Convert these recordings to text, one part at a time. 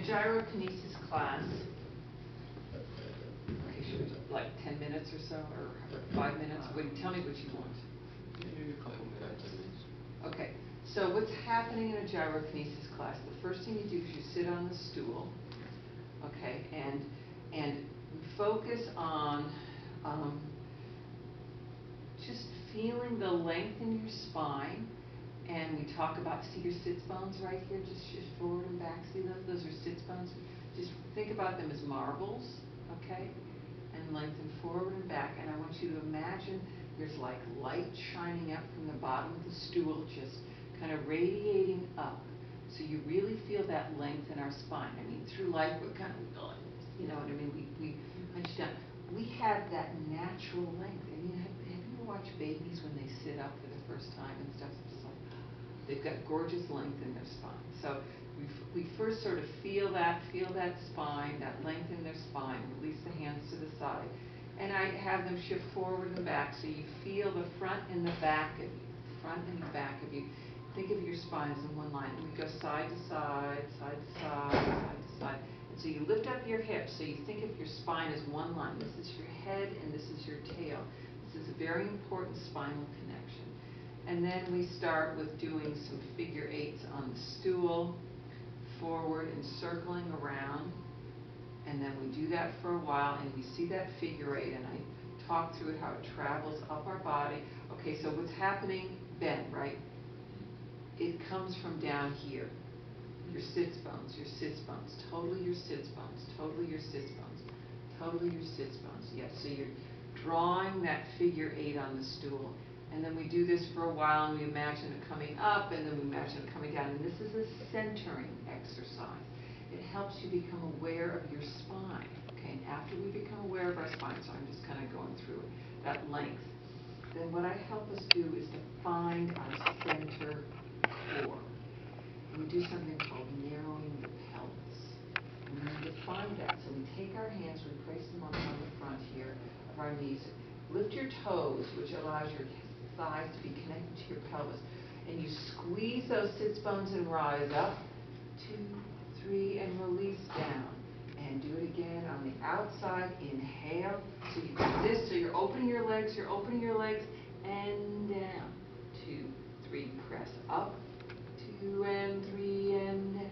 gyrokinesis class, okay, should we do like 10 minutes or so, or 5 minutes? Tell me what you want. Maybe a couple minutes. Okay, so what's happening in a gyrokinesis class? The first thing you do is you sit on the stool, okay, and focus on just feeling the length in your spine. And we talk about, see your sits bones right here, just shift forward and back, see those? Those are sits bones. Just think about them as marbles, okay? And lengthen forward and back, and I want you to imagine there's like light shining up from the bottom of the stool, just kind of radiating up. So you really feel that length in our spine. I mean, through life we're kind of going, you know what I mean? We punch down. We have that natural length. I mean, have you ever watched babies when they sit up for the first time and stuff? It's like, they've got gorgeous length in their spine. So we first sort of feel that spine, that length in their spine, release the hands to the side. And I have them shift forward and back so you feel the front and the back of you, front and the back of you. Think of your spine as in one line. And we go side to side, side to side, side to side. And so you lift up your hips so you think of your spine as one line. This is your head and this is your tail. This is a very important spinal connection. And then we start with doing some figure eights on the stool, forward and circling around. And then we do that for a while, and we see that figure eight, and I talk through it, how it travels up our body. Okay, so what's happening then, right? It comes from down here. Your sits bones, totally your sits bones, totally your sits bones, totally your sits bones. Yes, so you're drawing that figure eight on the stool. And then we do this for a while, and we imagine it coming up, and then we imagine it coming down. And this is a centering exercise. It helps you become aware of your spine. Okay, and after we become aware of our spine, so I'm just kind of going through that length, then what I help us do is to find our center core. And we do something called narrowing the pelvis. And we define that. So we take our hands, we place them on the front here of our knees. Lift your toes, which allows your thighs to be connected to your pelvis. And you squeeze those sits bones and rise up. 2, 3, and release down. And do it again on the outside. Inhale. So you do this, so you're opening your legs, and down. 2, 3, press up. 2 and 3 and down.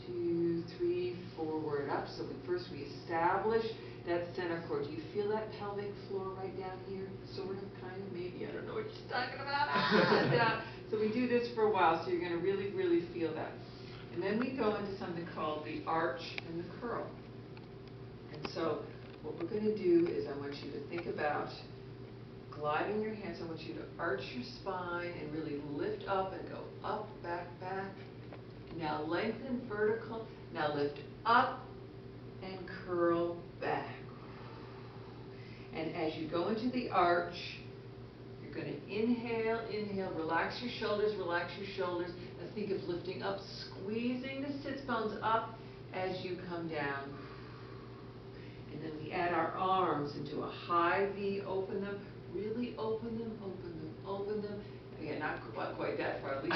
2, 3, forward up. So we establish that center core. Do you feel that pelvic floor right down here? Sort of, kind of, maybe. I don't know what you're talking about. Down. So we do this for a while, so you're going to really, really feel that. And then we go into something called the arch and the curl. And so what we're going to do is I want you to think about gliding your hands. I want you to arch your spine and really lift up and go up, back, back. Now lengthen vertical. Now lift up and curl back. And as you go into the arch, you're going to inhale, relax your shoulders. Now think of lifting up, squeezing the sits bones up as you come down. And then we add our arms into a high V, open them, really open them. Again, not quite that far, leave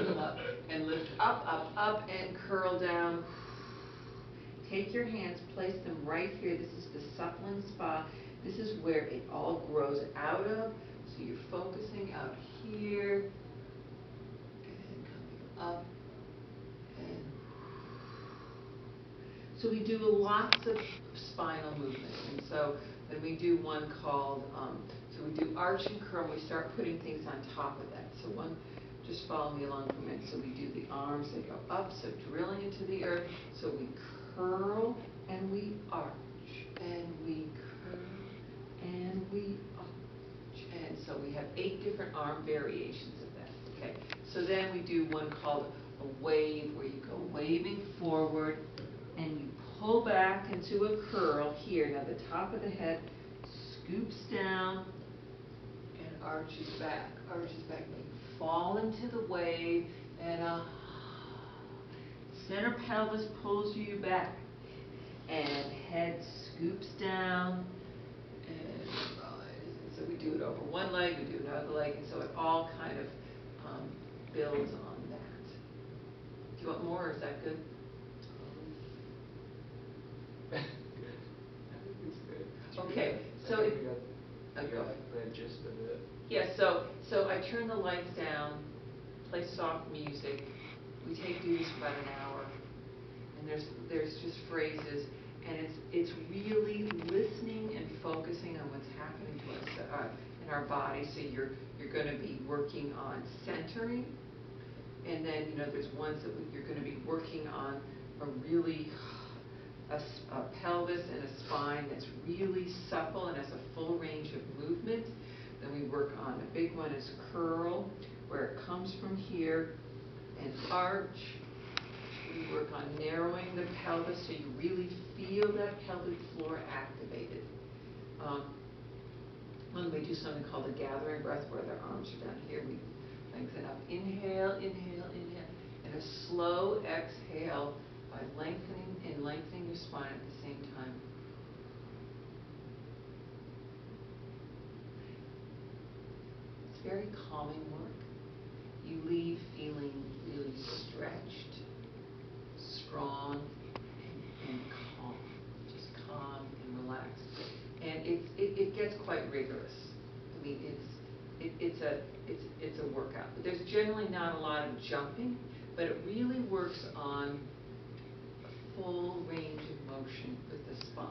them up, and lift up, and curl down. Take your hands, place them right here. This is the suppling spot. This is where it all grows out of. So you're focusing out here, and coming up, and so we do lots of spinal movements. And so then we do one called, so we do arch and curl. We start putting things on top of that. So one, just follow me along for a minute. So we do the arms, they go up, so drilling into the earth. So we curl and we arch, and we curl and we arch. And so we have 8 different arm variations of that. Okay. So then we do one called a wave, where you go waving forward and you pull back into a curl here. Now the top of the head scoops down and arches back. And you fall into the wave, and center pelvis pulls you back, and head scoops down, and rises. So we do it over one leg, we do another leg, and so it all kind of builds on that. Do you want more, or is that good? So I it, think we got the gist of it. yeah, so I turn the lights down, play soft music. We do this for about an hour, and there's just phrases, and it's really listening and focusing on what's happening to us in our body. So you're going to be working on centering, and then there's ones that you're going to be working on a really a pelvis and a spine that's really supple and has a full range of movement. Then we work on a big one is curl, where it comes from here and arch. We work on narrowing the pelvis so you really feel that pelvic floor activated. When we do something called a gathering breath, where their arms are down here, we lengthen up. Inhale, inhale, inhale, and a slow exhale by lengthening your spine at the same time. It's very calming work. You leave feeling really stretched, strong, and calm. Just calm and relaxed. And it gets quite rigorous. I mean, it's a workout. But there's generally not a lot of jumping, but it really works on a full range of motion with the spine.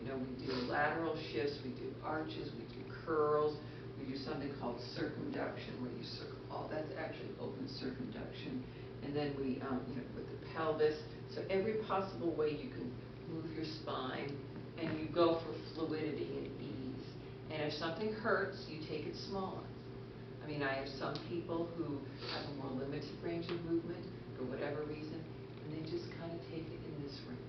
We do lateral shifts, we do arches, we do curls, we do something called circumduction, where you circle all. That's actually open circumduction. And then we, with the pelvis. So every possible way you can move your spine, and you go for fluidity and ease. And if something hurts, you take it smaller. I mean, I have some people who have a more limited range of movement for whatever reason, and they just kind of take it in this range.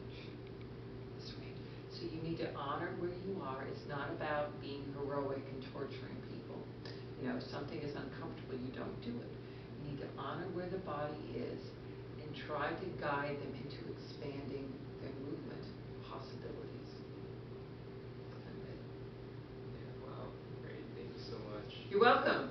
So you need to honor where you are. It's not about being heroic and torturing people. If something is uncomfortable, you don't do it. You need to honor where the body is and try to guide them into expanding their movement possibilities. Yeah, wow, great, thank you so much. You're welcome.